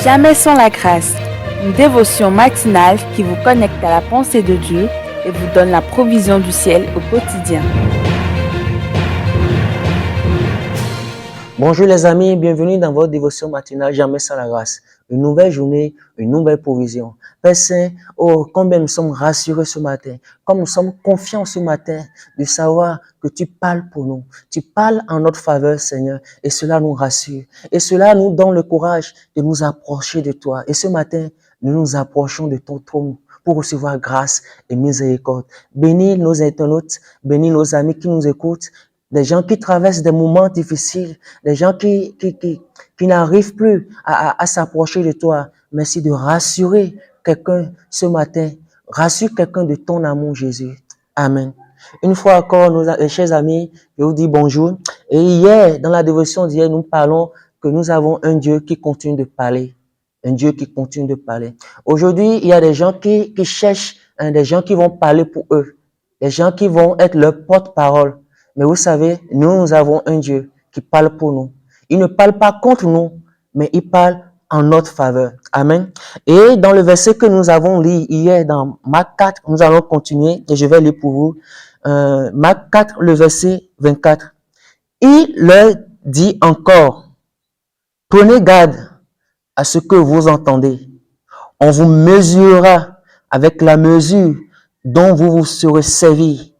Jamais sans la grâce, une dévotion matinale qui vous connecte à la pensée de Dieu et vous donne la provision du ciel au quotidien. Bonjour les amis, bienvenue dans votre dévotion matinale Jamais sans la grâce. Une nouvelle journée, une nouvelle provision. Père Saint, oh combien nous sommes rassurés ce matin, comme nous sommes confiants ce matin de savoir que tu parles pour nous. Tu parles en notre faveur, Seigneur, et cela nous rassure. Et cela nous donne le courage de nous approcher de toi. Et ce matin, nous nous approchons de ton trône pour recevoir grâce et miséricorde. Bénis nos internautes, bénis nos amis qui nous écoutent, des gens qui traversent des moments difficiles, des gens qui n'arrivent plus à s'approcher de toi. Merci de rassurer quelqu'un ce matin. Rassure quelqu'un de ton amour, Jésus. Amen. Une fois encore, nos chers amis, je vous dis bonjour. Et hier, dans la dévotion d'hier, nous parlons que nous avons un Dieu qui continue de parler. Un Dieu qui continue de parler. Aujourd'hui, il y a des gens qui cherchent, des gens qui vont parler pour eux. Des gens qui vont être leur porte-parole. Mais vous savez, nous avons un Dieu qui parle pour nous. Il ne parle pas contre nous, mais il parle en notre faveur. Amen. Et dans le verset que nous avons lu hier dans Marc 4, nous allons continuer et je vais lire pour vous. Marc 4, le verset 24. Il leur dit encore, prenez garde à ce que vous entendez. On vous mesurera avec la mesure dont vous vous serez servi.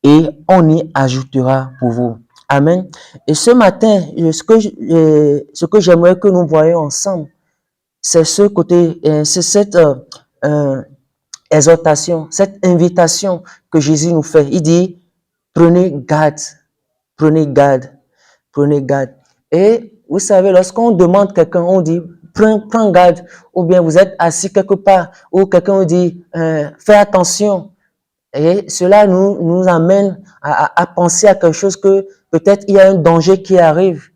Et on y ajoutera pour vous. Amen. Et ce matin, ce que j'aimerais que nous voyions ensemble, c'est ce côté, c'est cette exhortation, cette invitation que Jésus nous fait. Il dit, prenez garde, prenez garde, prenez garde. Et vous savez, lorsqu'on demande quelqu'un, on dit, prends garde, ou bien vous êtes assis quelque part, ou quelqu'un vous dit, fais attention. Et cela nous amène à penser à quelque chose que peut-être il y a un danger qui arrive.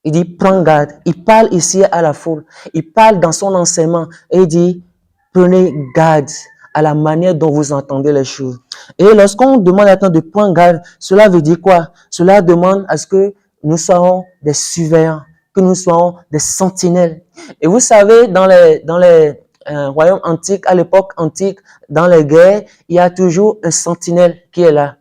Il dit, prends garde. Il parle ici à la foule. Il parle dans son enseignement et il dit, prenez garde à la manière dont vous entendez les choses. Et lorsqu'on demande à quelqu'un de prendre garde, cela veut dire quoi? Cela demande à ce que nous soyons des surveillants, que nous soyons des sentinelles. Et vous savez, dans les royaume antique, à l'époque antique, dans les guerres, il y a toujours un sentinelle qui est là.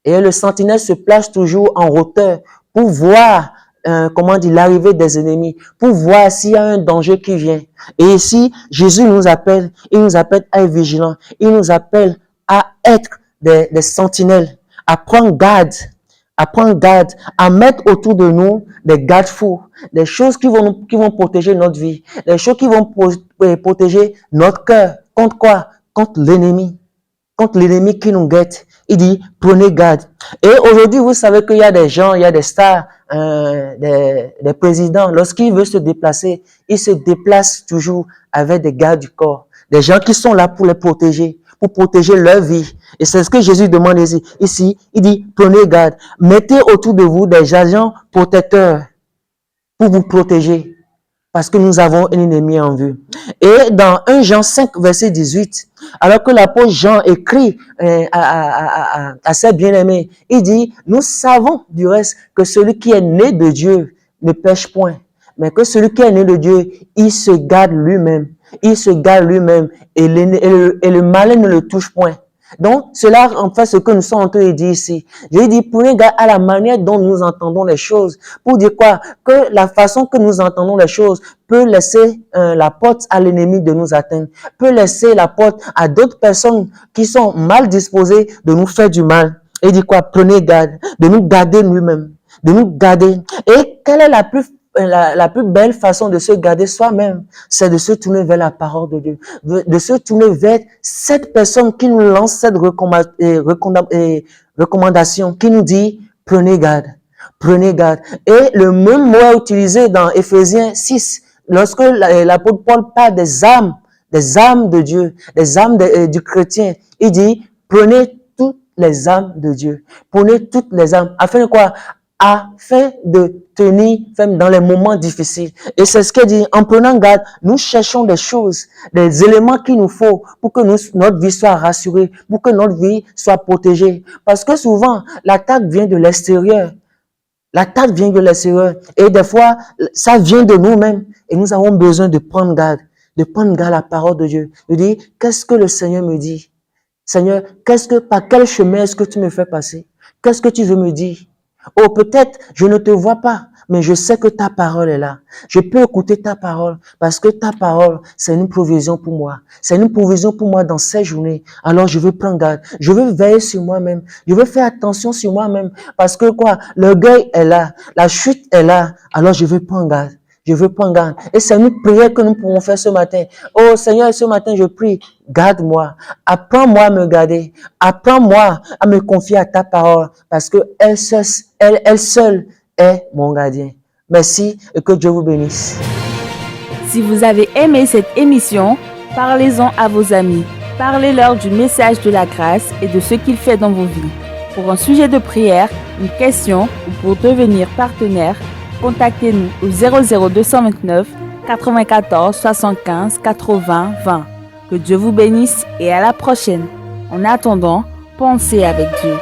Et le sentinelle se place toujours en hauteur pour voir, l'arrivée des ennemis, pour voir s'il y a un danger qui vient. Et ici, Jésus nous appelle, il nous appelle à être vigilants, il nous appelle à être des sentinelles, à prendre garde, à mettre autour de nous des garde-fous, des choses qui vont protéger notre vie, des choses qui vont protéger notre cœur. Contre quoi? Contre l'ennemi qui nous guette. Il dit, prenez garde. Et aujourd'hui, vous savez qu'il y a des gens, il y a des stars, des présidents, lorsqu'ils veulent se déplacer, ils se déplacent toujours avec des gardes du corps, des gens qui sont là pour les protéger, pour protéger leur vie. Et c'est ce que Jésus demande ici. Il dit, prenez garde. Mettez autour de vous des agents protecteurs pour vous protéger. Parce que nous avons un ennemi en vue. Et dans 1 Jean 5, verset 18, alors que l'apôtre Jean écrit à ses bien-aimés, il dit, nous savons du reste que celui qui est né de Dieu ne pêche point. Mais que celui qui est né de Dieu, il se garde lui-même. Il se garde lui-même et le malin ne le touche point. Donc, cela en fait ce que nous sommes en train de dire ici. Je dis, prenez garde à la manière dont nous entendons les choses. Pour dire quoi? Que la façon que nous entendons les choses peut laisser la porte à l'ennemi de nous atteindre, peut laisser la porte à d'autres personnes qui sont mal disposées de nous faire du mal. Et dit quoi? Prenez garde, de nous garder nous-mêmes, de nous garder. Et quelle est la plus belle façon de se garder soi-même, c'est de se tourner vers la parole de Dieu, de se tourner vers cette personne qui nous lance cette recommandation, qui nous dit, prenez garde, prenez garde. Et le même mot est utilisé dans Éphésiens 6, lorsque l'apôtre Paul parle des âmes de Dieu, des âmes du chrétien. Il dit, prenez toutes les âmes de Dieu, prenez toutes les âmes, afin de quoi? Afin de tenir ferme dans les moments difficiles. Et c'est ce qu'il dit, en prenant garde, nous cherchons des choses, des éléments qu'il nous faut pour que notre vie soit rassurée, pour que notre vie soit protégée. Parce que souvent, l'attaque vient de l'extérieur. L'attaque vient de l'extérieur. Et des fois, ça vient de nous-mêmes. Et nous avons besoin de prendre garde à la parole de Dieu. De dire, qu'est-ce que le Seigneur me dit? Seigneur, par quel chemin est-ce que tu me fais passer? Qu'est-ce que tu veux me dire? Oh, peut-être, je ne te vois pas, mais je sais que ta parole est là. Je peux écouter ta parole parce que ta parole, c'est une provision pour moi. C'est une provision pour moi dans ces journées. Alors, je veux prendre garde. Je veux veiller sur moi-même. Je veux faire attention sur moi-même parce que quoi? L'orgueil est là. La chute est là. Alors, je veux prendre garde. Je veux prendre garde. Et c'est une prière que nous pouvons faire ce matin. Oh Seigneur, ce matin, je prie, garde-moi. Apprends-moi à me garder. Apprends-moi à me confier à ta parole parce que elle seule est mon gardien. Merci et que Dieu vous bénisse. Si vous avez aimé cette émission, parlez-en à vos amis. Parlez-leur du message de la grâce et de ce qu'il fait dans vos vies. Pour un sujet de prière, une question ou pour devenir partenaire, contactez-nous au 00229 94 75 80 20. Que Dieu vous bénisse et à la prochaine. En attendant, pensez avec Dieu.